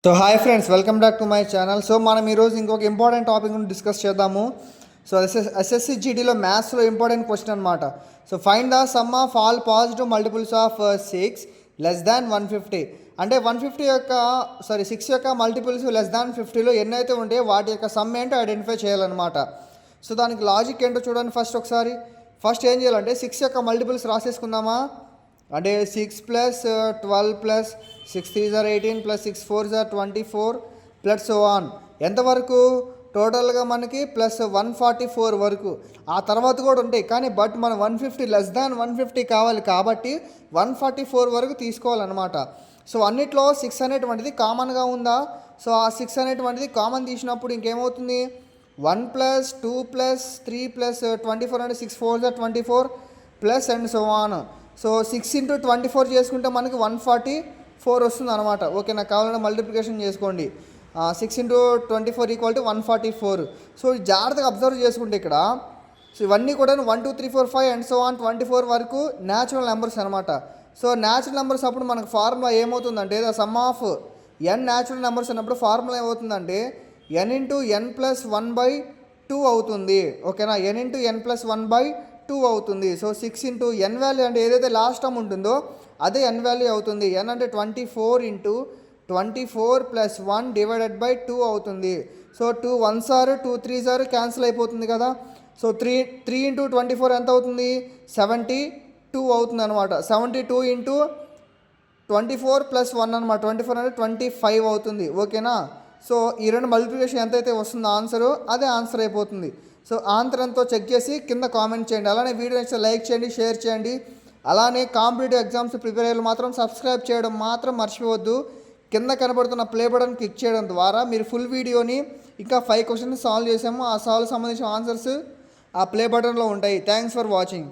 So hi friends, welcome back to my channel. So మనం ఈరోజు ఇంకొక ఇంపార్టెంట్ టాపిక్ గురించి డిస్కస్ చేద్దాము. సో ఎస్ఎస్సి జీడీలో మ్యాథ్స్లో ఇంపార్టెంట్ క్వశ్చన్ అనమాట. So find the sum of all positive multiples of 6 less than 150. అంటే 150 యొక్క 6 యొక్క మల్టిపుల్స్ లెస్ దాన్ 50లో ఎన్ని అయితే ఉంటాయో వాటి యొక్క సమ్ ఏంటో ఐడెంటిఫై చేయాలన్నమాట. సో దానికి లాజిక్ ఏంటో చూడండి. ఫస్ట్ ఏం చేయాలంటే 6 యొక్క మల్టిపుల్స్ రాసేసుకుందామా. అంటే 6 plus 12 plus 6 3s are 18 plus 6 4s are 24 plus so on ఎంతవరకు టోటల్గా మనకి ప్లస్ 144 వరకు. ఆ తర్వాత కూడా ఉంటాయి కానీ మనం 150 లెస్ దాన్ 150 కావాలి కాబట్టి 144 వరకు తీసుకోవాలన్నమాట. సో అన్నిట్లో 6 అనేటువంటిది కామన్గా ఉందా. సో ఆ 6 అనేటువంటిది కామన్ తీసినప్పుడు ఇంకేమవుతుంది, 1 ప్లస్ 2 ప్లస్ 3 ప్లస్ 24 అంటే 6 4s are 24 plus and so on. So 6 into 24 చేసుకుంటే మనకి 144 వస్తుంది అనమాట. ఓకే, నాకు కావాలంటే మల్టిప్లికేషన్ చేసుకోండి. 6 ఇంటూ 24 ఈక్వల్ టు 144. సో జాగ్రత్తగా అబ్జర్వ్ చేసుకుంటే ఇక్కడ సో ఇవన్నీ కూడా 1 2 3 4 5 అండ్ సో ఆన్ 24 వరకు న్యాచురల్ నెంబర్స్ అనమాట. సో న్యాచురల్ నెంబర్స్ అప్పుడు మనకు ఫార్ములా ఏమవుతుందంటే the sum of N natural numbers అన్నప్పుడు ఫార్ములా ఏమవుతుందంటే ఎన్ ఇంటూ ఎన్ ప్లస్ 1/2 అవుతుంది. ఓకేనా, ఎన్ ఇంటూ ఎన్ ప్లస్ 1/2 అవుతుంది. సో 6 ఇంటూ ఎన్ వాల్యూ అంటే ఏదైతే లాస్ట్ టర్మ్ ఉంటుందో అదే ఎన్ వాల్యూ అవుతుంది. ఎన్ అంటే 24 ఇంటూ 24 ప్లస్ 1 డివైడెడ్ బై 2 అవుతుంది. So 2 1s are 2 3s are cancel అయిపోతుంది కదా. సో 3 ఇంటూ 24 ఎంత అవుతుంది, 72 అవుతుంది అనమాట. 72 ఇంటూ 24 ప్లస్ 1 అనమాట, 24 అంటే 25 అవుతుంది. ఓకేనా, సో ఈ రెండు మల్టిప్లికేషన్ ఎంతైతే వస్తుందో ఆన్సరు అదే ఆన్సర్ అయిపోతుంది. సో ఆన్సర్ ఎంతో చెక్ చేసి కింద కామెంట్ చేయండి. అలానే వీడియో నచ్చితే లైక్ చేయండి, షేర్ చేయండి. అలానే కాంపిటేటివ్ ఎగ్జామ్స్ ప్రిపేర్ అయ్యే మాత్రం సబ్స్క్రైబ్ చేయడం మాత్రం మర్చిపోవద్దు. కింద కనబడుతున్న ప్లే బటన్ క్లిక్ చేయడం ద్వారా మీరు ఫుల్ వీడియోని ఇంకా 5 క్వశ్చన్స్ సాల్వ్ చేసాము. ఆ సాల్వ్ సంబంధించిన ఆన్సర్స్ ఆ ప్లే బటన్లో ఉంటాయి. Thanks for watching.